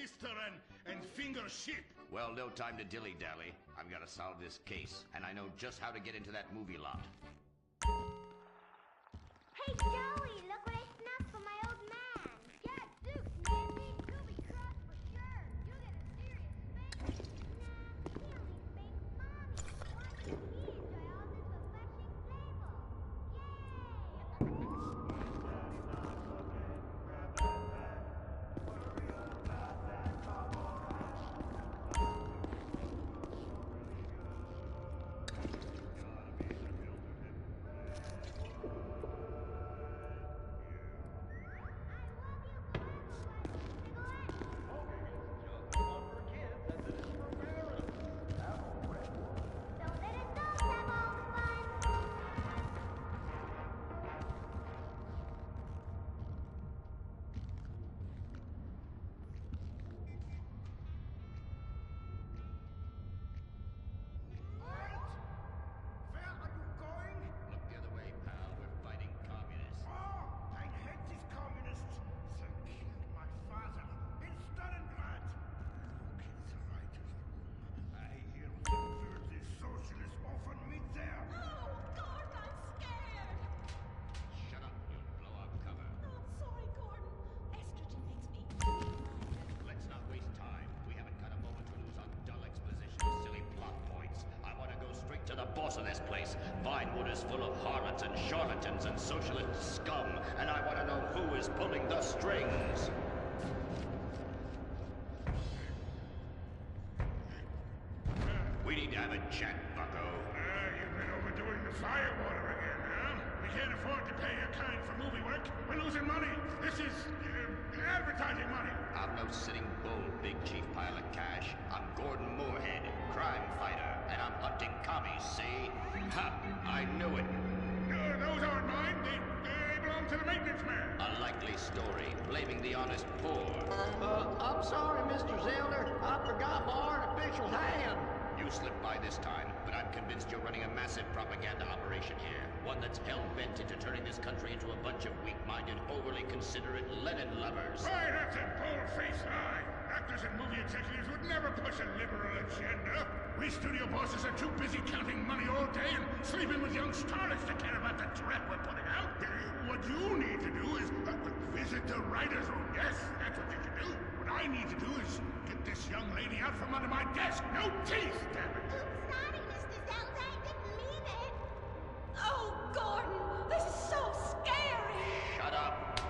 sister and finger shit. Well, no time to dilly-dally. I've got to solve this case, and I know just how to get into that movie lot. Hey, Joey, look what I snuffed for my old man. Yeah, Zeus, Nancy, you'll be crossed for sure. You'll get a serious spanking. Nah, he only spanks Mommy. Watch him, he enjoy all this refreshing flavor. To the boss of this place. Vinewood is full of harlots and charlatans and socialist scum, and I want to know who is pulling the strings. We need to have a chat, bucko. You've been overdoing the firewater again, huh? We can't afford to pay your kind for movie work. We're losing money. This is advertising money. I'm no sitting bull, big chief pile of cash. I'm Gordon Moorhead, crime fighter, and I'm hunting commies, see? Ha! I knew it. Those aren't mine. They belong to the maintenance man. A likely story, blaming the honest poor. I'm sorry, Mr. Zelder. I forgot my artificial hand. You slipped by this time, but I'm convinced you're running a massive propaganda operation here. One that's hell-bent into turning this country into a bunch of weak-minded, overly considerate Lenin lovers. Why, that's a bold-faced lie. Actors and movie executives would never push a liberal agenda. We studio bosses are too busy counting money all day and sleeping with young starlets to care about the threat we're putting out. What you need to do is visit the writer's room. Yes, that's what you can do. What I need to do is get this young lady out from under my desk. No teeth, damn it. Oops, sorry, Mr. Zelda. I didn't mean it. Oh, Gordon, this is so scary. Shut up.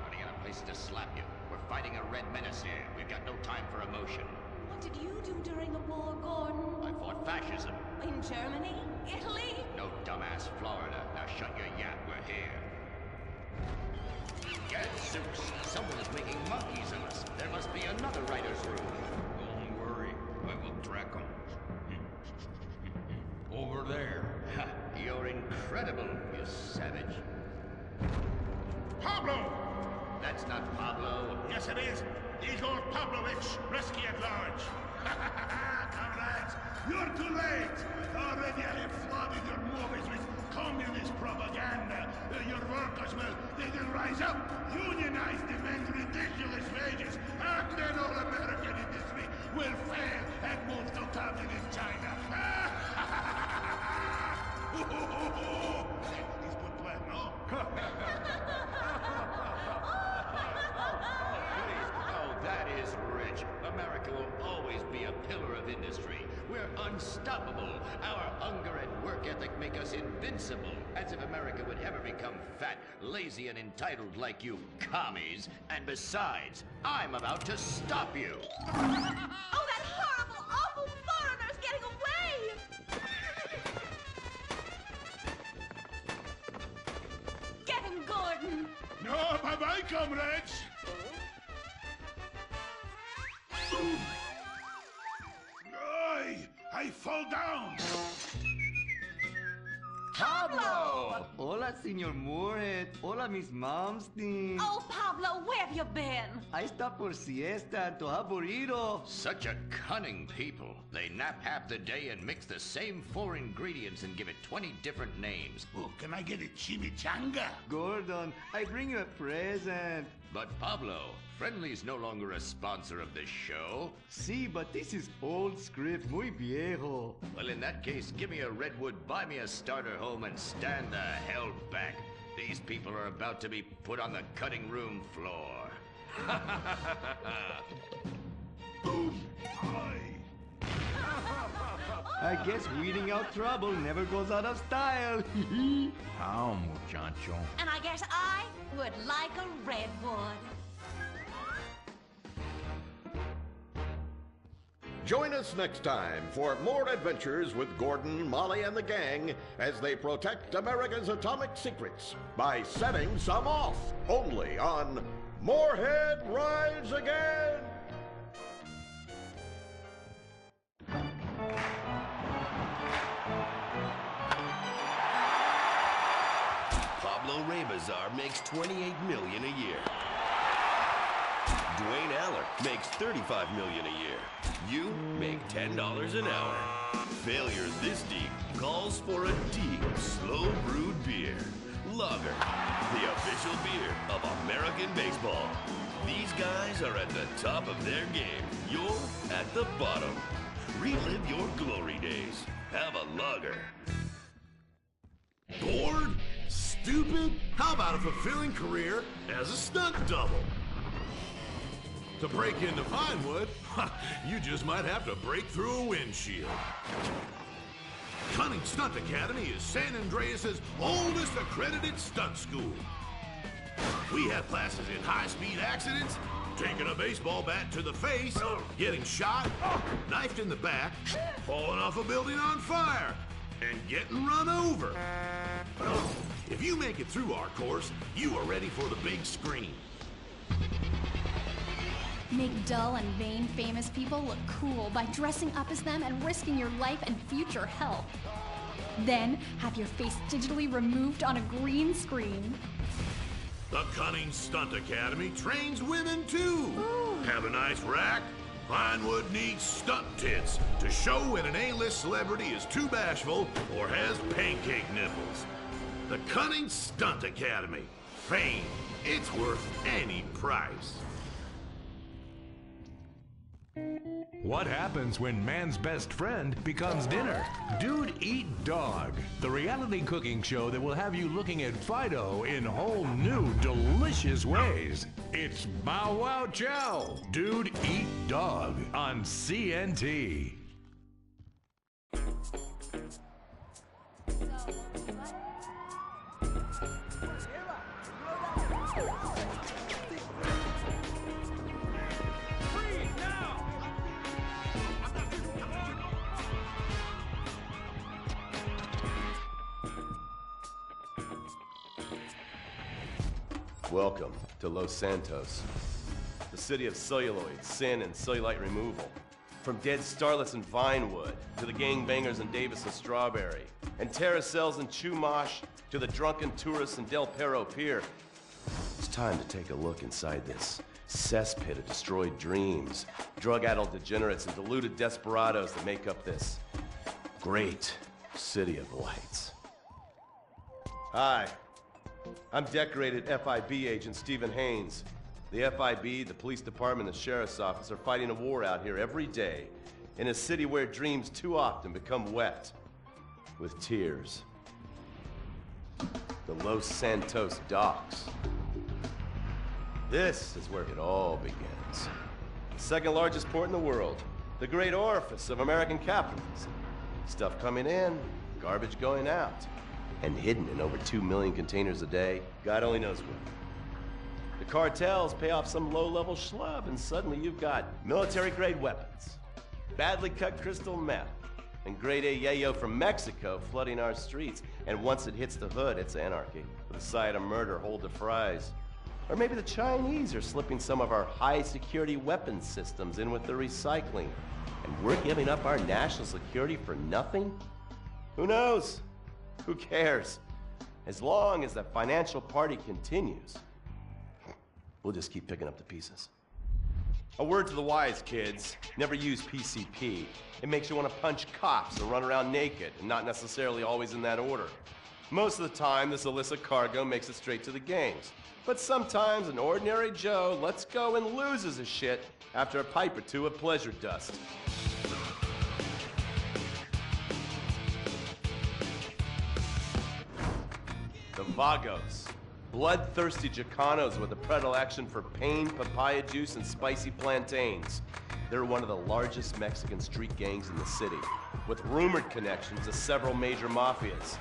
Running out of places to slap you. We're fighting a red menace here. We've got no time for emotion. What did you do during the war, Gordon? I fought fascism. In Germany? Italy? No, dumbass, Florida. Now shut your yap. We're here. Gadzooks! Someone is making monkeys of us. There must be another writer's room. Don't worry. I will track them. Over there. Ha! You're incredible, you savage. Pablo! That's not Pablo. Yes, it is. Igor Pavlovich, Rescue at Large. Comrades, you're too late. Already I have flooded your movies with communist propaganda. Your workers they'll rise up, unionize, demand ridiculous wages, and then all American industry will fail and move to communist China. It's a good plan, no? That is rich. America will always be a pillar of industry. We're unstoppable. Our hunger and work ethic make us invincible. As if America would ever become fat, lazy, and entitled like you commies. And besides, I'm about to stop you. Oh, that horrible, awful foreigner's getting away! Get him, Gordon! No, bye-bye, comrades. I fall down! Pablo! Hola, Senor Moorhead. Hola, Miss Momstein. Oh, Pablo, where have you been? I está por siesta, to aburrido. Such a cunning people. They nap half the day and mix the same 4 ingredients and give it 20 different names. Oh, can I get a chimichanga? Gordon, I bring you a present. But Pablo, Friendly's no longer a sponsor of this show. Sí, but this is old script, muy viejo. Well, in that case, give me a redwood, buy me a starter home, and stand the hell back. These people are about to be put on the cutting room floor. I guess weeding out trouble never goes out of style. How, muchacho? And I guess I would like a redwood. Join us next time for more adventures with Gordon, Molly, and the gang as they protect America's atomic secrets by setting some off. Only on Moorhead Rides Again! Pablo Rebazar makes $28 million a year. Dwayne Aller makes $35 million a year. You make $10 an hour. Failure this deep calls for a deep, slow-brewed beer. Lager, the official beer of American baseball. These guys are at the top of their game. You're at the bottom. Relive your glory days. Have a lager. Bored? Stupid? How about a fulfilling career as a stunt double? To break into Vinewood, you just might have to break through a windshield. Cunning Stunt Academy is San Andreas' oldest accredited stunt school. We have classes in high-speed accidents, taking a baseball bat to the face, getting shot, knifed in the back, falling off a building on fire, and getting run over. If you make it through our course, you are ready for the big screen. Make dull and vain famous people look cool by dressing up as them and risking your life and future health. Then have your face digitally removed on a green screen. The Cunning Stunt Academy trains women too. Ooh. Have a nice rack? Vinewood needs stunt tits to show when an A-list celebrity is too bashful or has pancake nipples. The Cunning Stunt Academy. Fame. It's worth any price. What happens when man's best friend becomes dinner? Dude Eat Dog, the reality cooking show that will have you looking at Fido in whole new, delicious ways. It's Bow Wow Chow, Dude Eat Dog on CNT. Welcome to Los Santos, the city of celluloid, sin, and cellulite removal. From dead starlets in Vinewood, to the gangbangers in Davis and Strawberry, and terracels in Chumash, to the drunken tourists in Del Perro Pier. It's time to take a look inside this cesspit of destroyed dreams, drug-addled degenerates, and deluded desperados that make up this great city of lights. Hi. I'm decorated FIB agent Stephen Haynes. The FIB, the police department, and the sheriff's office are fighting a war out here every day in a city where dreams too often become wet with tears. The Los Santos docks. This is where it all begins. The second largest port in the world, the great orifice of American capitalism. Stuff coming in, garbage going out. And hidden in over 2 million containers a day, God only knows where. The cartels pay off some low-level schlub, and suddenly you've got military-grade weapons, badly cut crystal meth, and grade A yayo from Mexico flooding our streets. And once it hits the hood, it's anarchy, with a side of murder hold to fries. Or maybe the Chinese are slipping some of our high-security weapons systems in with the recycling, and we're giving up our national security for nothing? Who knows? Who cares? As long as the financial party continues, we'll just keep picking up the pieces. A word to the wise, kids. Never use PCP. It makes you want to punch cops and run around naked, and not necessarily always in that order. Most of the time, this illicit cargo makes it straight to the games. But sometimes an ordinary Joe lets go and loses his shit after a pipe or two of pleasure dust. The Vagos. Bloodthirsty Chicanos with a predilection for pain, papaya juice, and spicy plantains. They're one of the largest Mexican street gangs in the city, with rumored connections to several major mafias.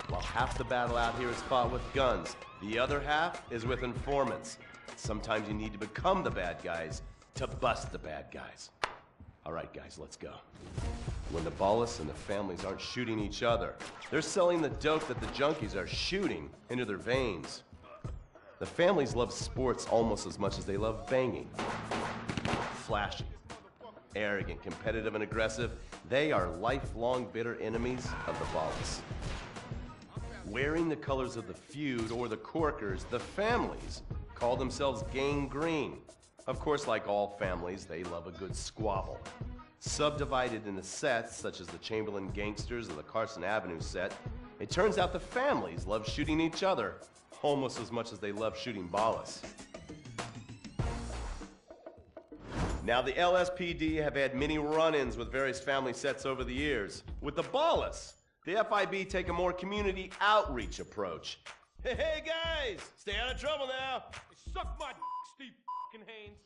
While half the battle out here is fought with guns, the other half is with informants. Sometimes you need to become the bad guys to bust the bad guys. All right, guys, let's go. When the Ballas and the families aren't shooting each other, they're selling the dope that the junkies are shooting into their veins. The families love sports almost as much as they love banging. Flashy, arrogant, competitive, and aggressive, they are lifelong bitter enemies of the Ballas. Wearing the colors of the feud or the Corkers, the families call themselves Gang Green. Of course, like all families, they love a good squabble. Subdivided into sets, such as the Chamberlain Gangsters or the Carson Avenue set, it turns out the families love shooting each other almost as much as they love shooting Ballas. Now, the LSPD have had many run-ins with various family sets over the years. With the Ballas, the FIB take a more community outreach approach. Hey guys, stay out of trouble now. Suck my Steve Haynes.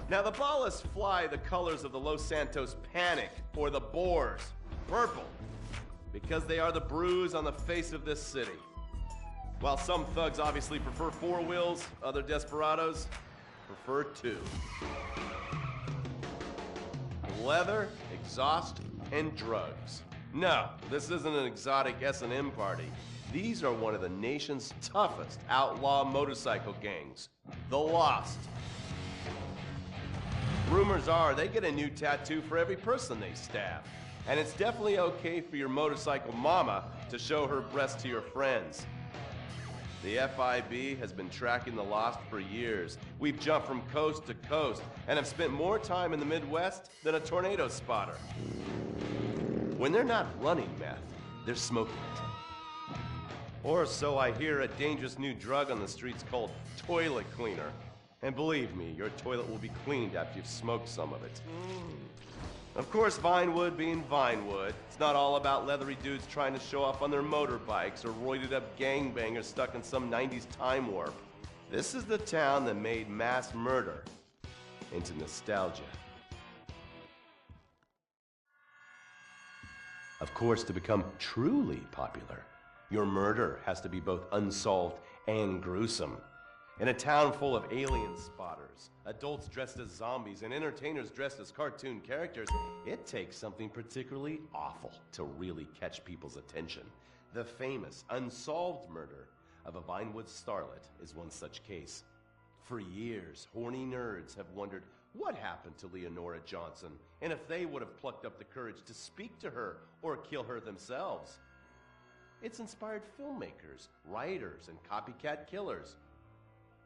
Now the Ballas fly the colors of the Los Santos Panic, or the Boers, purple, because they are the bruise on the face of this city. While some thugs obviously prefer four wheels, other desperados prefer two. Leather, exhaust, and drugs. No, this isn't an exotic S&M party. These are one of the nation's toughest outlaw motorcycle gangs, the Lost. Rumors are they get a new tattoo for every person they stab. And it's definitely okay for your motorcycle mama to show her breast to your friends. The FIB has been tracking the Lost for years. We've jumped from coast to coast and have spent more time in the Midwest than a tornado spotter. When they're not running meth, they're smoking it. Or so I hear, a dangerous new drug on the streets called toilet cleaner. And believe me, your toilet will be cleaned after you've smoked some of it. Of course, Vinewood being Vinewood, it's not all about leathery dudes trying to show off on their motorbikes or roided up gangbangers stuck in some 90s time warp. This is the town that made mass murder into nostalgia. Of course, to become truly popular, your murder has to be both unsolved and gruesome. In a town full of alien spotters, adults dressed as zombies, and entertainers dressed as cartoon characters, it takes something particularly awful to really catch people's attention. The famous, unsolved murder of a Vinewood starlet is one such case. For years, horny nerds have wondered what happened to Leonora Johnson, and if they would have plucked up the courage to speak to her or kill her themselves. It's inspired filmmakers, writers, and copycat killers.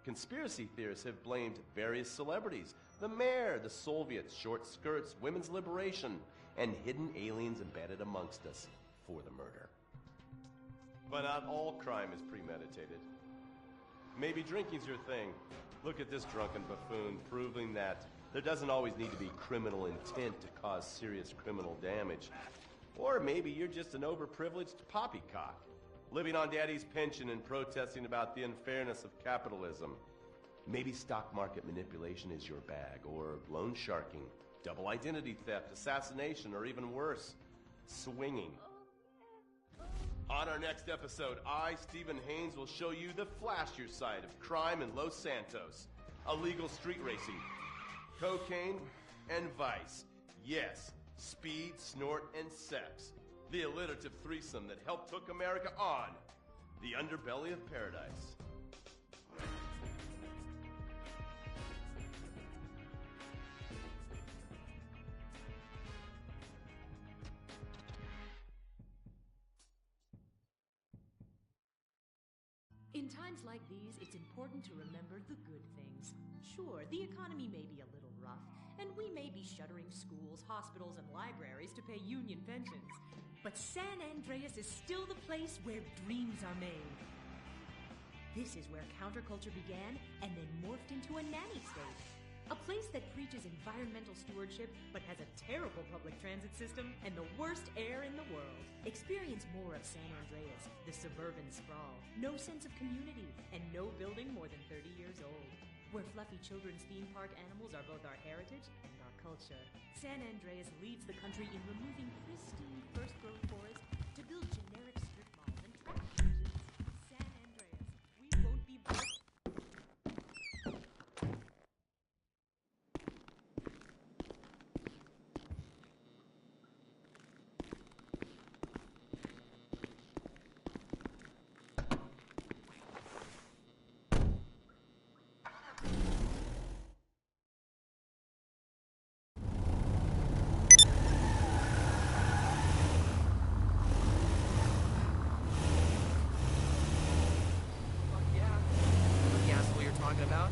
Conspiracy theorists have blamed various celebrities, the mayor, the Soviets, short skirts, women's liberation, and hidden aliens embedded amongst us for the murder. But not all crime is premeditated. Maybe drinking's your thing. Look at this drunken buffoon, proving that there doesn't always need to be criminal intent to cause serious criminal damage. Or maybe you're just an overprivileged poppycock, living on daddy's pension and protesting about the unfairness of capitalism. Maybe stock market manipulation is your bag, or loan sharking, double identity theft, assassination, or even worse, swinging. On our next episode, I, Stephen Haynes, will show you the flashier side of crime in Los Santos. Illegal street racing, cocaine, and vice. Yes, speed, snort, and sex. The alliterative threesome that helped hook America on the underbelly of paradise. In times like these, it's important to remember the good things. Sure, the economy may be a little rough, and we may be shuttering schools, hospitals, and libraries to pay union pensions. but San Andreas is still the place where dreams are made. This is where counterculture began and then morphed into a nanny state. A place that preaches environmental stewardship but has a terrible public transit system and the worst air in the world. Experience more of San Andreas, the suburban sprawl. No sense of community and no building more than 30 years old. Where fluffy children's theme park animals are both our heritage and our culture. San Andreas leads the country in removing pristine first-growth forest to build generic strip malls and track stations. San Andreas, we won't be broke. About?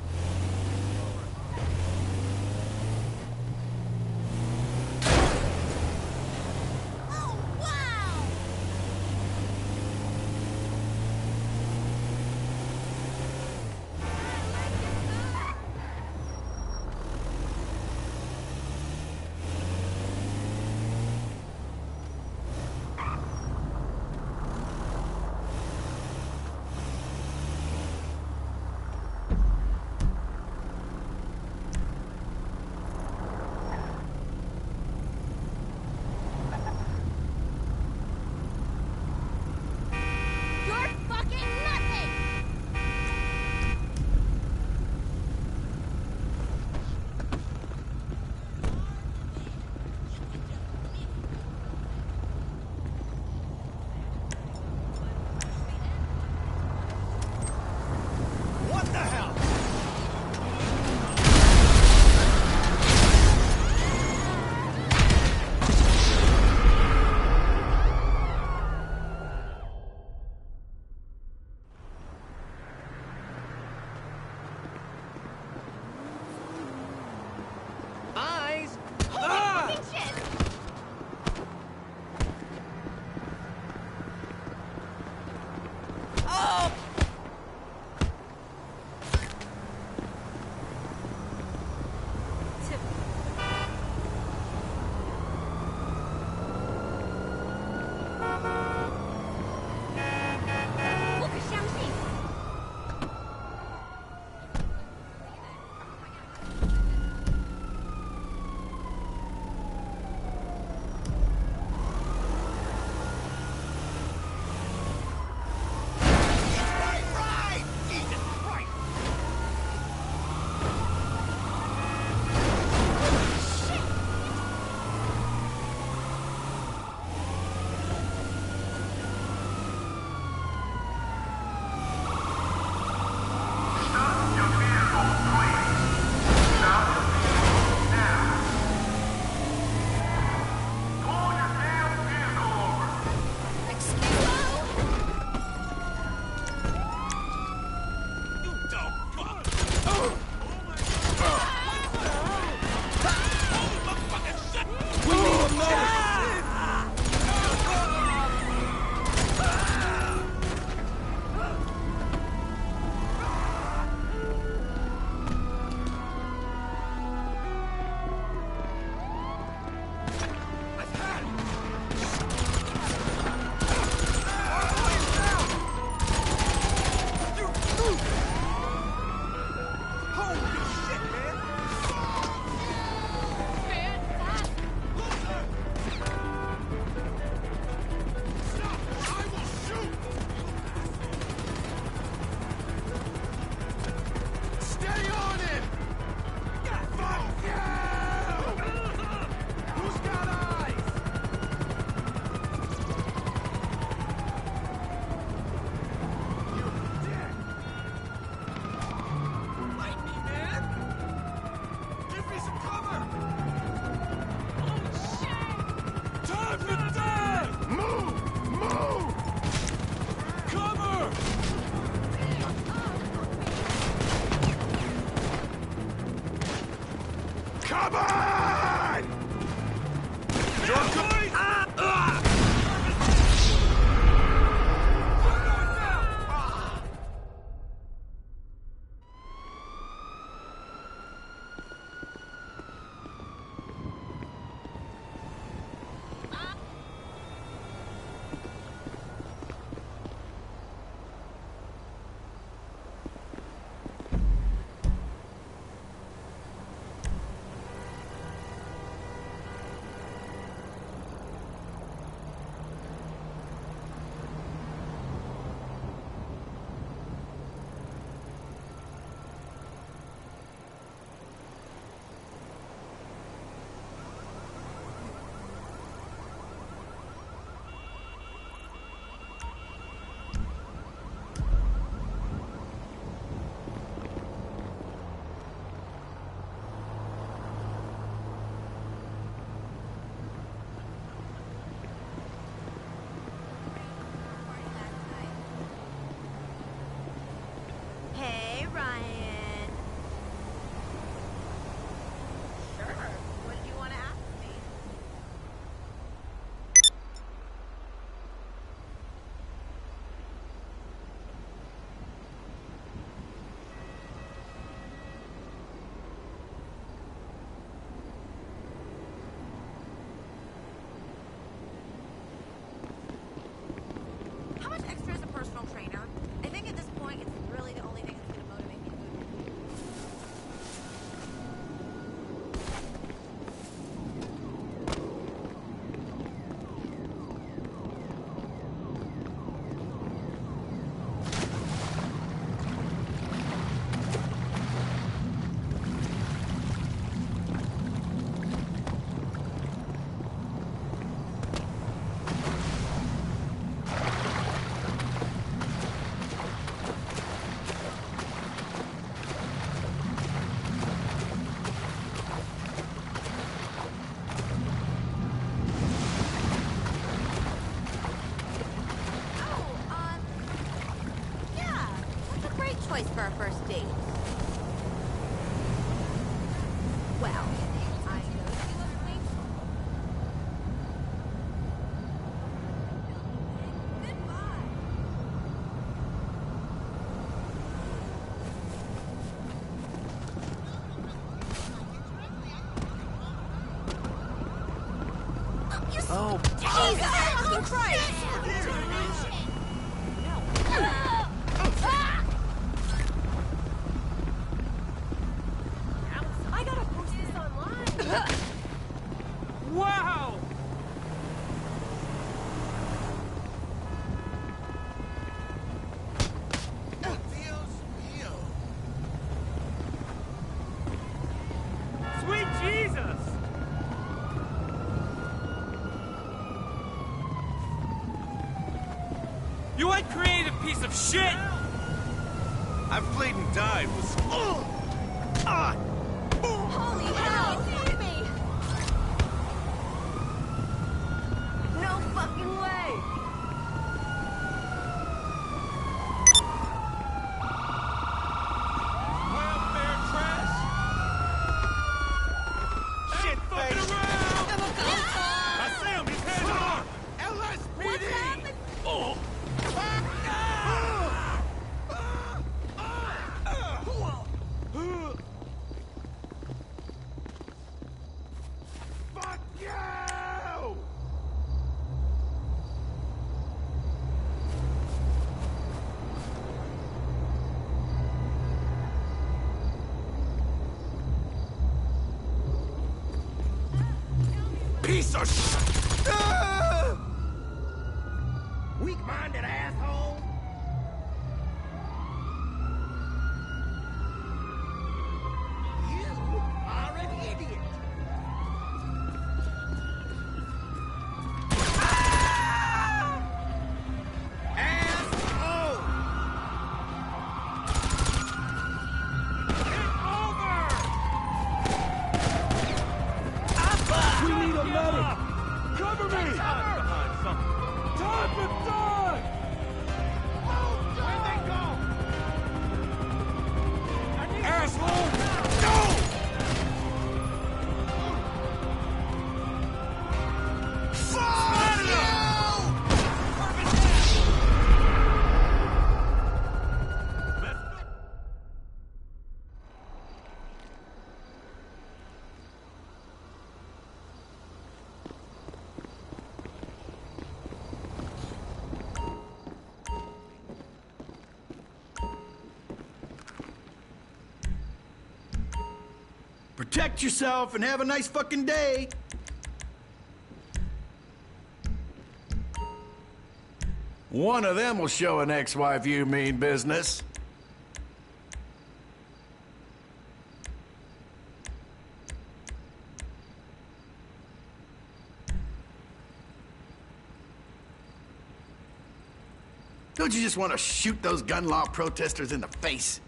Come on! choice for a first date. Well, I know she looks weak. Oh, Jesus fucking Christ! I gotta post this online. Wow! Sweet Jesus! You ain't creative piece of shit! I've played and died with. Holy hell! Save me! No fucking way! Welfare trash! Shit face! I see him! He's heading on! LSPD! Oh! Fuck you! Piece of shit! Weak-minded asshole! You are an idiot! Asshole! We need a medic! Cover me! Behind something. Time to die! Where'd they go? Asshole! No! Fuck you! protect yourself and have a nice fucking day. One of them will show an ex-wife you mean business. Don't you just want to shoot those gun law protesters in the face?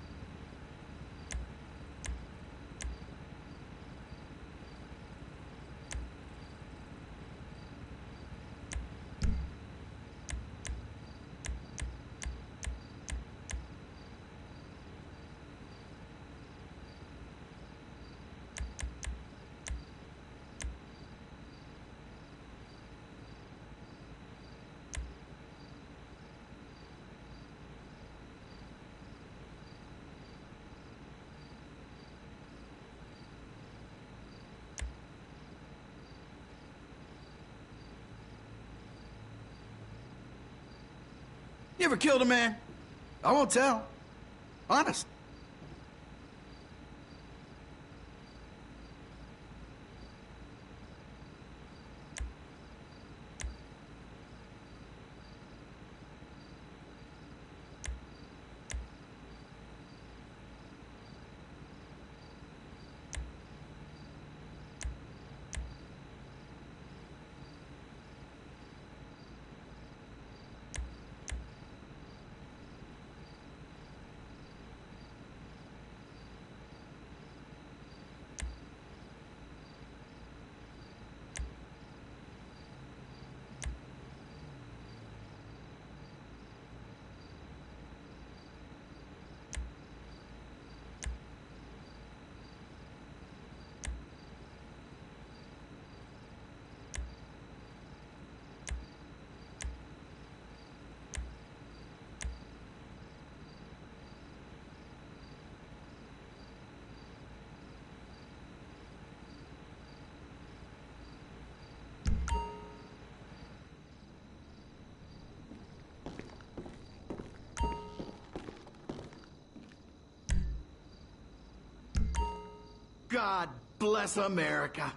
You ever killed a man? I won't tell. Honest. God bless America.